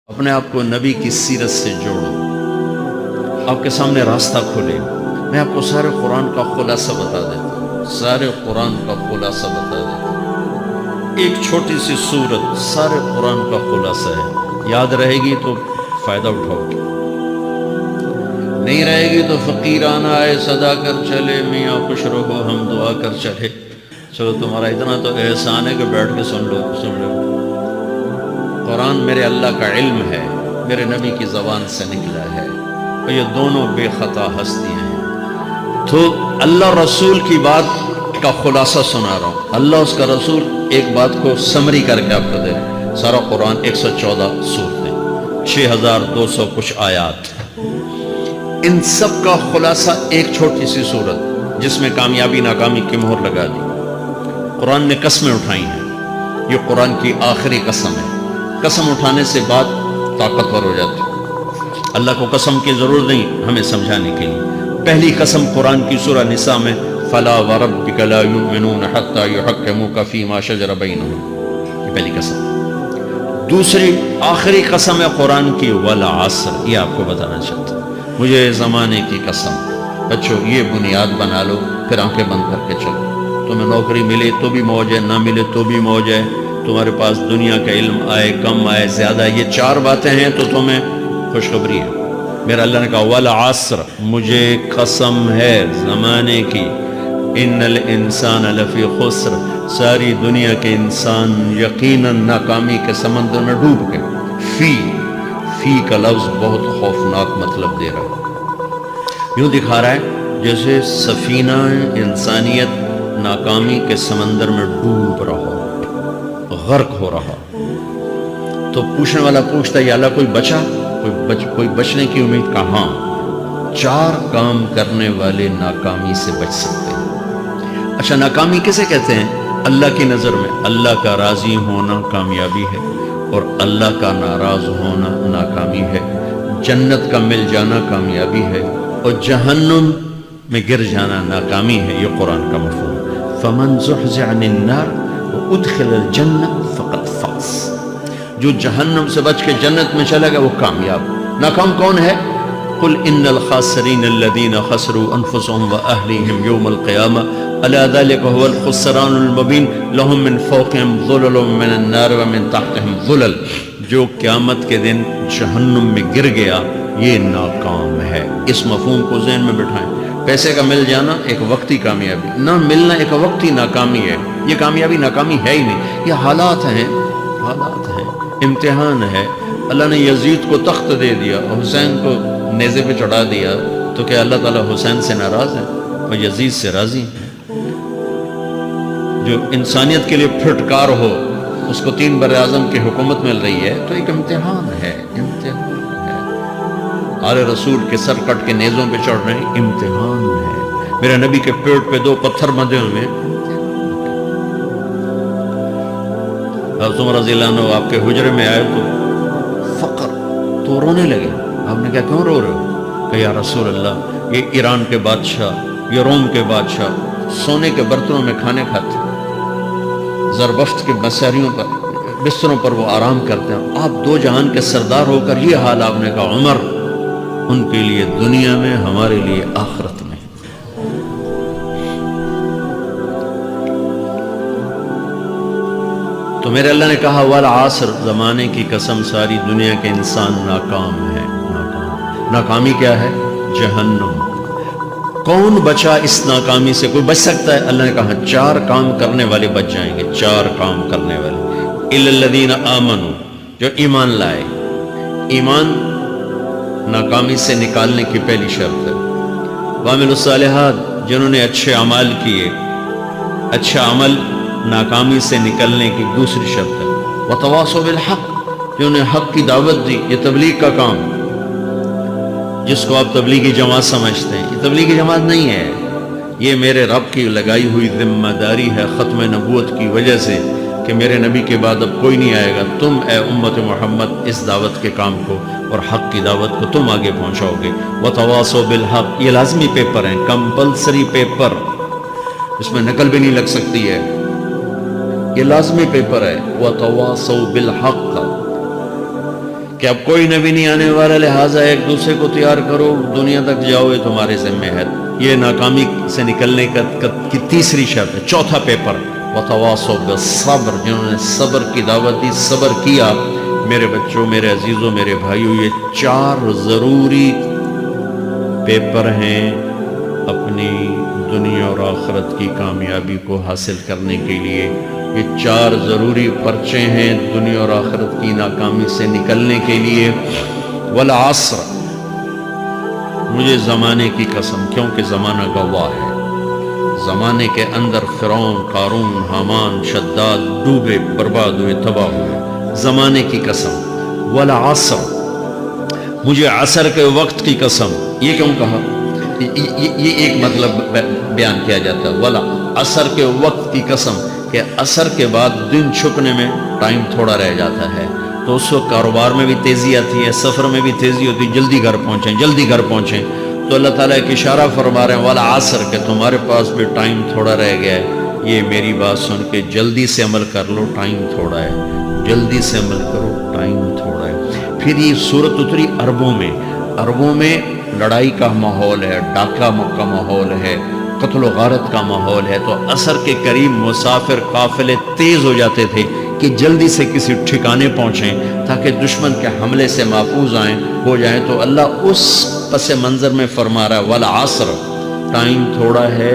اپنے آپ کو نبی کی سیرت سے جوڑو، آپ کے سامنے راستہ کھلے۔ میں آپ کو سارے قرآن کا خلاصہ بتا دیتا ہوں، سارے قرآن کا خلاصہ بتا دیتا ہوں۔ ایک چھوٹی سی سورت سارے قرآن کا خلاصہ ہے، یاد رہے گی تو فائدہ اٹھاؤ گے، نہیں رہے گی تو فقیرانہ آئے صدا کر چلے، میاں خوش رہو ہم دعا کر چلے۔ چلو تمہارا اتنا تو احسان ہے کہ بیٹھ کے سن لو۔ قرآن میرے اللہ کا علم ہے، میرے نبی کی زبان سے نکلا ہے، اور یہ دونوں بے خطا ہستیاں ہیں۔ تو اللہ رسول کی بات کا خلاصہ سنا رہا ہوں، اللہ اس کا رسول ایک بات کو سمری کر کے آپ کو دے۔ سارا قرآن 114 سورتیں، 6200 کچھ آیات، ان سب کا خلاصہ ایک چھوٹی سی سورت جس میں کامیابی ناکامی کی مہر لگا دی۔ قرآن نے قسمیں اٹھائی ہیں، یہ قرآن کی آخری قسم ہے۔ قسم اٹھانے سے بات طاقتور ہو جاتی، اللہ کو قسم کی ضرورت نہیں ہمیں سمجھانے کے لیے۔ پہلی قسم قرآن کی سورہ نساء میں فلا وربک لا یؤمنون حتی یحکموک فیما شجر بینہم، یہ پہلی قسم۔ دوسری آخری قسم ہے قرآن کی والعصر، یہ آپ کو بتانا چاہتا ہوں، مجھے زمانے کی قسم۔ بچوں یہ بنیاد بنا لو، پھر آنکھیں بند کر کے چلو۔ تمہیں نوکری ملے تو بھی موج ہے، نہ ملے تو بھی موج ہے، تمہارے پاس دنیا کا علم آئے کم آئے زیادہ، یہ چار باتیں ہیں تو تمہیں خوشخبری ہے۔ میرا اللہ نے کہا والعصر، مجھے قسم ہے زمانے کی، ان الانسان لفی خسر، ساری دنیا کے انسان یقیناً ناکامی کے سمندر میں ڈوب گئے۔ فی کا لفظ بہت خوفناک مطلب دے رہا ہے، یوں دکھا رہا ہے جیسے سفینہ انسانیت ناکامی کے سمندر میں ڈوب رہا، غرق ہو رہا۔ تو پوچھنے والا پوچھتا ہے یا اللہ کوئی بچا، کوئی بچنے کی امید؟ کہاں؟ چار کام کرنے والے ناکامی سے بچ سکتے ہیں۔ اچھا ناکامی کسے کہتے ہیں اللہ کی نظر میں؟ اللہ کا راضی ہونا کامیابی ہے، اور اللہ کا ناراض ہونا ناکامی ہے۔ جنت کا مل جانا کامیابی ہے، اور جہنم میں گر جانا ناکامی ہے۔ یہ قرآن کا مفہوم۔ فمن زحزح عن النار وادخل الجنہ فقد فاز، جو جہنم سے بچ کے جنت میں چلا گیا وہ کامیاب۔ ناکام کون ہے؟ قل ان الخاسرین الذین خسروا انفسهم واہلیہم یوم القیامہ الا ذلک هو الخسران المبین لهم من فوقهم ظلل من النار ومن تحتهم ظلل، جو قیامت کے دن جہنم میں گر گیا یہ ناکام ہے۔ اس مفہوم کو ذہن میں بٹھائیں۔ پیسے کا مل جانا ایک وقتی کامیابی، نہ ملنا ایک وقتی ناکامی ہے۔ یہ کامیابی ناکامی ہے ہی نہیں، یہ حالات ہیں، امتحان ہے۔ اللہ نے یزید کو تخت دے دیا اور حسین کو نیزے پہ چڑھا دیا، تو کیا اللہ تعالیٰ حسین سے ناراض ہے؟ اور یزید سے راضی ہے۔ جو انسانیت کے لیے پھٹکار ہو، اس کو 3 براعظم کی حکومت مل رہی ہے، تو ایک امتحان ہے، امتحان ہے۔ آل رسول کے سر کٹ کے نیزوں پہ چڑھ رہے ہیں، امتحان ہے۔ میرے نبی کے پیٹ پہ 2 پتھر بندھے ہوئے ہیں۔ حضرت عمر رضی اللہ عنہ آپ کے حجرے میں آئے تو فقر، تو رونے لگے۔ آپ نے کہا کیوں رو رہے ہو؟ کہ یا رسول اللہ یہ ایران کے بادشاہ، یہ روم کے بادشاہ سونے کے برتنوں میں کھانے کھاتے، زربفت کے بستروں پر وہ آرام کرتے ہیں، آپ 2 جہان کے سردار ہو کر یہ حال۔ آپ نے کہا عمر ان کے لیے دنیا میں، ہمارے لیے آخرت میں۔ تو میرے اللہ نے کہا والعصر، زمانے کی قسم ساری دنیا کے انسان ناکام ہے۔ ناکامی کیا ہے؟ جہنم۔ کون بچا اس ناکامی سے؟ کوئی بچ سکتا ہے؟ اللہ نے کہا 4 کام کرنے والے بچ جائیں گے، 4 کام کرنے والے۔ الا الذین آمنوا، جو ایمان لائے۔ ایمان ناکامی سے نکالنے کی پہلی شرط ہے۔ وعملوا الصالحات، جنہوں نے اچھے اعمال کیے۔ اچھا عمل ناکامی سے نکلنے کی دوسری شرط ہے۔ وتواصوا بالحق، جنہوں نے حق کی دعوت دی۔ یہ تبلیغ کا کام، جس کو آپ تبلیغی جماعت سمجھتے ہیں، یہ تبلیغی جماعت نہیں ہے، یہ میرے رب کی لگائی ہوئی ذمہ داری ہے ختم نبوت کی وجہ سے، کہ میرے نبی کے بعد اب کوئی نہیں آئے گا، تم اے امت محمد اس دعوت کے کام کو اور حق کی دعوت کو تم آگے پہنچاؤ گے۔ وتواصوا بالحق، یہ لازمی پیپر ہیں، کمپلسری پیپر، اس میں نقل بھی نہیں لگ سکتی ہے، یہ لازمی پیپر ہے۔ وتواصوا بالحق، کہ اب کوئی نبی نہیں آنے والا، لہٰذا ایک دوسرے کو تیار کرو، دنیا تک جاؤ، یہ تمہارے ذمہ ہے۔ یہ ناکامی سے نکلنے کی تیسری شرط ہے۔ چوتھا پیپر وتواصوا بالصبر، جنہوں نے صبر کی دعوت دی، صبر کیا۔ میرے بچوں، میرے عزیزوں، میرے بھائیوں، یہ 4 ضروری پیپر ہیں اپنی دنیا اور آخرت کی کامیابی کو حاصل کرنے کے لیے۔ یہ 4 ضروری پرچے ہیں دنیا اور آخرت کی ناکامی سے نکلنے کے لیے۔ والعصر، مجھے زمانے کی قسم، کیونکہ زمانہ گواہ ہے۔ زمانے کے اندر فرعون، قارون، حامان، شداد ڈوبے، برباد ہوئے، تباہ ہوئے۔ زمانے کی قسم۔ والعصر، مجھے عصر کے وقت کی قسم۔ یہ کیوں کہا؟ یہ ایک مطلب بیان کیا جاتا ہے، ولا عصر کے وقت کی قسم، کہ عصر کے بعد دن چھپنے میں ٹائم تھوڑا رہ جاتا ہے، تو اس وقت کاروبار میں بھی تیزی آتی ہے، سفر میں بھی تیزی ہوتی ہے، جلدی گھر پہنچیں، جلدی گھر پہنچیں۔ تو اللہ تعالیٰ ایک اشارہ فرما رہے ہیں والا عصر، کہ تمہارے پاس بھی ٹائم تھوڑا رہ گیا ہے، یہ میری بات سن کے جلدی سے عمل کر لو، ٹائم تھوڑا ہے، جلدی سے عمل کرو، ٹائم تھوڑا ہے۔ پھر یہ صورت اتری عربوں میں۔ عربوں میں لڑائی کا ماحول ہے، ڈاکہ کا ماحول ہے، قتل و غارت کا ماحول ہے، تو عصر کے قریب مسافر قافلے تیز ہو جاتے تھے کہ جلدی سے کسی ٹھکانے پہنچیں تاکہ دشمن کے حملے سے محفوظ ہو جائیں۔ تو اللہ اس پس منظر میں فرما رہا ہے والعصر، ٹائم تھوڑا ہے،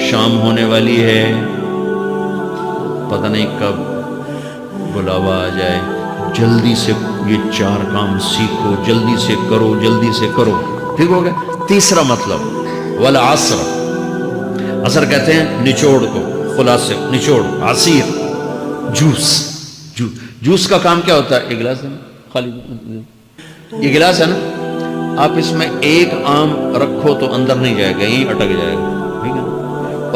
شام ہونے والی ہے، پتہ نہیں کب بلاوا آ جائے، جلدی سے یہ 4 کام سیکھو، جلدی سے کرو، جلدی سے کرو۔ ٹھیک ہو گیا؟ تیسرا مطلب والعصر، عصر کہتے ہیں نچوڑ کو، خلاصے، نچوڑ، عصیر، جوس کا کام کیا ہوتا ہے؟ یہ گلاس ہے نا، خالی یہ گلاس ہے نا، آپ اس میں 1 آم رکھو تو اندر نہیں جائے گا، یہیں اٹک جائے گا، ٹھیک ہے؟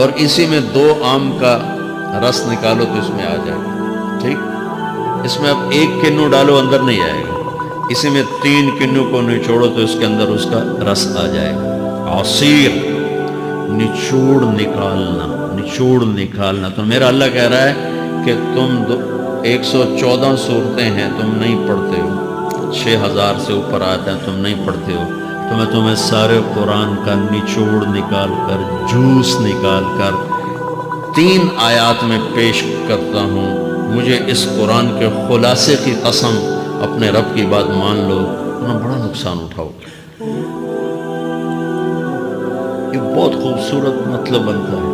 اور اسی میں 2 آم کا رس نکالو تو اس میں آ جائے گا، ٹھیک؟ اس میں اب 1 کنو ڈالو، اندر نہیں آئے گا، اسی میں 3 کنو کو نچوڑو تو اس کے اندر اس کا رس آ جائے گا۔ عصیر، نچوڑ نکالنا، نچوڑ نکالنا۔ تو میرا اللہ کہہ رہا ہے کہ تم 114 صورتیں ہیں، تم نہیں پڑھتے ہو، 6000 سے اوپر آتے ہیں، تم نہیں پڑھتے ہو، تو میں تمہیں سارے قرآن کا نچوڑ نکال کر، جوس نکال کر 3 آیات میں پیش کرتا ہوں۔ مجھے اس قرآن کے خلاصے کی قسم، اپنے رب کی بات مان لو، ورنہ بڑا نقصان اٹھاؤ گے۔ یہ بہت خوبصورت مطلب بنتا ہے۔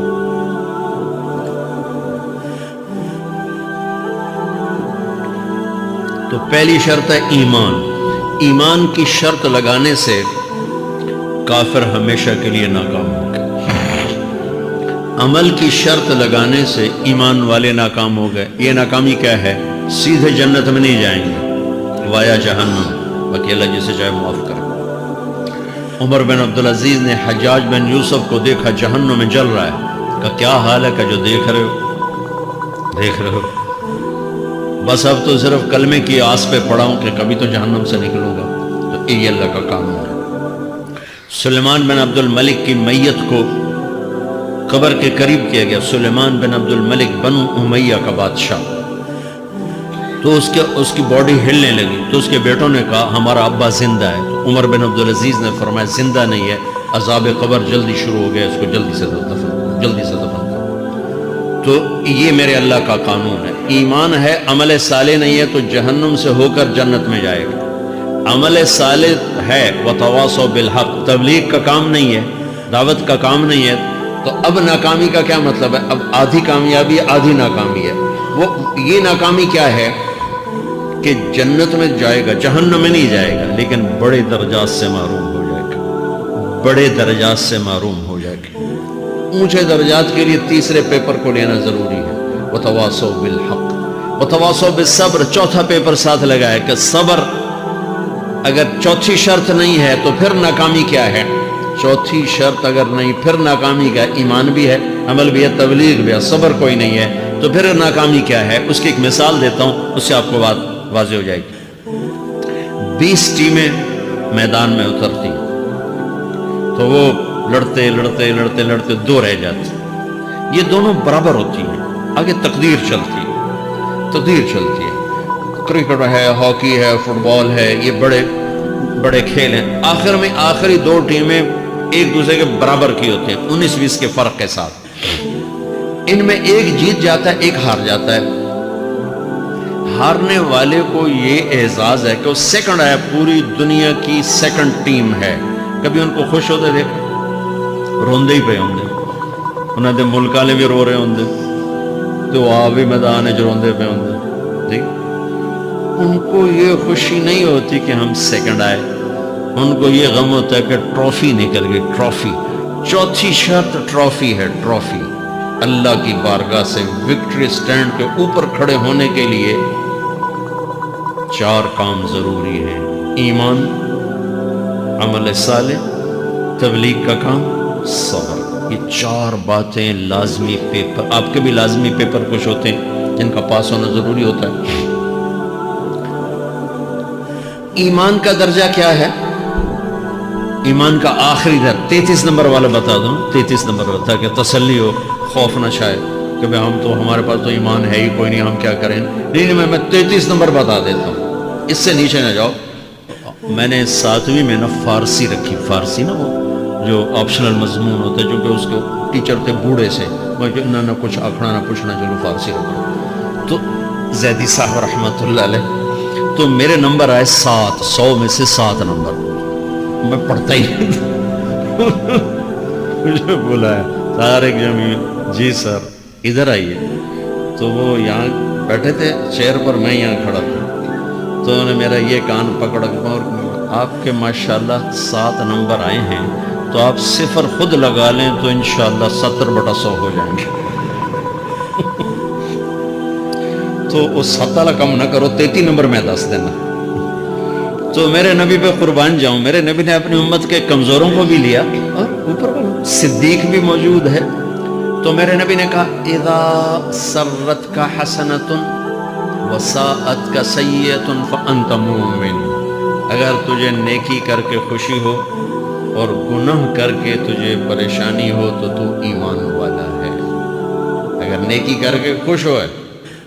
تو پہلی شرط ہے ایمان۔ ایمان کی شرط لگانے سے کافر ہمیشہ کے لیے ناکام ہو گئے۔ عمل کی شرط لگانے سے ایمان والے ناکام ہو گئے۔ یہ ناکامی کیا ہے؟ سیدھے جنت میں نہیں جائیں گے، وایا جہنم، باقی اللہ جسے چاہے معاف کرے۔ عمر بن عبدالعزیز نے حجاج بن یوسف کو دیکھا جہنم میں جل رہا ہے، کہ کیا حال ہے؟ کہ جو دیکھ رہے ہو، بس اب تو صرف کلمے کی آس پہ پڑا ہوں کہ کبھی تو جہنم سے نکلوں گا۔ تو یہ اللہ کا قانون ہے۔ سلیمان بن عبد الملک کی میت کو قبر کے قریب کیا گیا۔ سلیمان بن عبد الملک بنو امیہ کا بادشاہ، تو اس کی باڈی ہلنے لگی، تو اس کے بیٹوں نے کہا ہمارا ابا زندہ ہے۔ عمر بن عبدالعزیز نے فرمایا زندہ نہیں ہے، عذاب قبر جلدی شروع ہو گیا، اس کو جلدی سے دفن کرو۔ تو یہ میرے اللہ کا قانون ہے۔ ایمان ہے، عمل صالح نہیں ہے تو جہنم سے ہو کر جنت میں جائے گا۔ عمل صالح ہے وتواصوا بالحق، تبلیغ کا کام نہیں ہے، دعوت کا کام نہیں ہے، تو اب ناکامی کا کیا مطلب ہے؟ اب آدھی کامیابی آدھی ناکامی ہے۔ وہ یہ ناکامی کیا ہے کہ جنت میں جائے گا، جہنم میں نہیں جائے گا، لیکن بڑے درجات سے محروم ہو جائے گا، بڑے درجات سے محروم ہو جائے گا۔ اونچے درجات کے لیے تیسرے پیپر کو لینا ضروری ہے، وتواصوا بالحق وتواصوا بالصبر۔ چوتھا پیپر ساتھ لگا ہے کہ صبر، اگر چوتھی شرط نہیں ہے تو پھر ناکامی کیا ہے؟ چوتھی شرط اگر نہیں، پھر ناکامی کیا ہے؟ ایمان بھی ہے، عمل بھی ہے، تبلیغ بھی ہے، صبر کوئی نہیں ہے، تو پھر ناکامی کیا ہے؟ اس کی ایک مثال دیتا ہوں، اس سے آپ کو بات واضح ہو جائے گی۔ 20 ٹیمیں میدان میں اترتی، تو وہ لڑتے 2 رہ جاتے، یہ دونوں برابر ہوتی ہیں، آگے تقدیر چلتی ہے۔ کرکٹ ہے، ہاکی ہے، فٹ بال ہے، یہ بڑے بڑے کھیل ہیں، آخر میں آخری دو ٹیمیں ایک دوسرے کے برابر کی ہوتی ہیں 19-20 کے فرق کے ساتھ، ان میں ایک جیت جاتا ہے، ایک ہار جاتا ہے۔ ہارنے والے کو یہ اعزاز ہے کہ وہ سیکنڈ ہے، پوری دنیا کی سیکنڈ ٹیم ہے۔ کبھی ان کو خوش ہوتے دیکھا؟ روندے ہی پہ ہوندے، انہوں نے ملک والے بھی رو رہے ہوندے تو آپ بھی میدان جو روندے پہ ہوندے، ٹھیک؟ ان کو یہ خوشی نہیں ہوتی کہ ہم سیکنڈ آئے، ان کو یہ غم ہوتا ہے کہ ٹرافی نکل گئی، ٹرافی۔ چوتھی شرط ٹرافی ہے، ٹرافی۔ اللہ کی بارگاہ سے وکٹری سٹینڈ کے اوپر کھڑے ہونے کے لیے 4 کام ضروری ہیں: ایمان، عمل صالح، تبلیغ کا کام، صبر۔ یہ 4 باتیں لازمی پیپر، آپ کے بھی لازمی پیپر کچھ ہوتے ہیں جن کا پاس ہونا ضروری ہوتا ہے۔ ایمان کا درجہ کیا ہے؟ ایمان کا آخری درجہ 33 نمبر والا بتا دوں، 33 نمبر والا، تاکہ تسلی ہو، خوف نہ شائے کہ بھئی ہم تو، ہمارے پاس تو ایمان ہے ہی کوئی نہیں، ہم کیا کریں۔ نہیں، میں 33 نمبر بتا دیتا ہوں، اس سے نیچے نہ جاؤ۔ میں نے 7ویں میں نا فارسی رکھی، فارسی نا وہ جو آپشنل مضمون ہوتا ہے، جو کہ اس کے ٹیچر تھے بوڑھے سے، میں نہ کچھ آکھنا نہ پوچھنا، چلو فارسی رکھو، تو زیدی صاحب رحمۃ اللہ علیہ، تو میرے نمبر آئے 7، 100 میں سے 7 نمبر، میں پڑھتا ہی مجھے بلایا طارق جمیل، جی سر ادھر آئیے۔ تو وہ یہاں بیٹھے تھے چیئر پر، میں یہاں کھڑا تھا، تو انہوں نے میرا یہ کان پکڑ کے، اور آپ کے ماشاءاللہ 7 نمبر آئے ہیں، تو آپ 0 خود لگا لیں تو انشاءاللہ 70/100 ہو جائیں گے۔ تو اس 7 والا کم نہ کرو، 33 نمبر میں 10 دینا۔ تو میرے نبی پہ قربان جاؤں، میرے نبی نے اپنی امت کے کمزوروں کو بھی لیا، اور اوپر صدیق بھی موجود ہے، تو میرے نبی نے کہا اذا سرتک حسنۃ وساءتک سیئۃ فانت مومن، اگر تجھے نیکی کر کے خوشی ہو اور گناہ کر کے تجھے پریشانی ہو تو تو ایمان والا ہے۔ اگر نیکی کر کے خوش ہو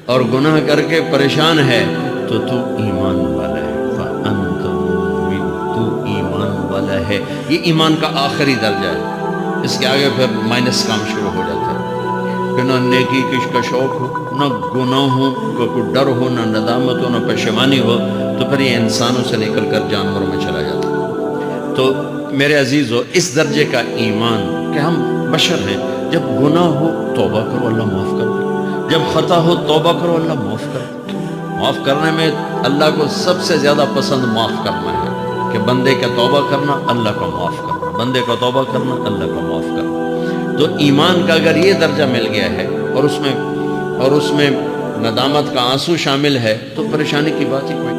اور گناہ کر کے پریشان ہے تو تو ایمان والا ہے، فأنت مؤمن، تو ایمان والا ہے۔ یہ ایمان کا آخری درجہ ہے، اس کے آگے پھر مائنس کام شروع ہو جاتا ہے کہ نہ نیکی کا شوق ہو، نہ گناہوں کا کوئی ڈر ہو، نہ ندامت ہو، نہ پشیمانی ہو، تو پھر یہ انسانوں سے نکل کر جانوروں میں چلا جاتا ہے۔ تو میرے عزیزو، اس درجے کا ایمان کہ ہم بشر ہیں، جب گناہ ہو توبہ کرو، اللہ معاف کر دے، جب خطا ہو توبہ کرو، اللہ معاف کر دے۔ معاف کرنے میں اللہ کو سب سے زیادہ پسند معاف کرنا ہے، کہ بندے کا توبہ کرنا، اللہ کو معاف کرنا، بندے کا توبہ کرنا، اللہ کو معاف کرنا۔ تو ایمان کا اگر یہ درجہ مل گیا ہے اور اس میں ندامت کا آنسو شامل ہے، تو پریشانی کی بات ہی کوئی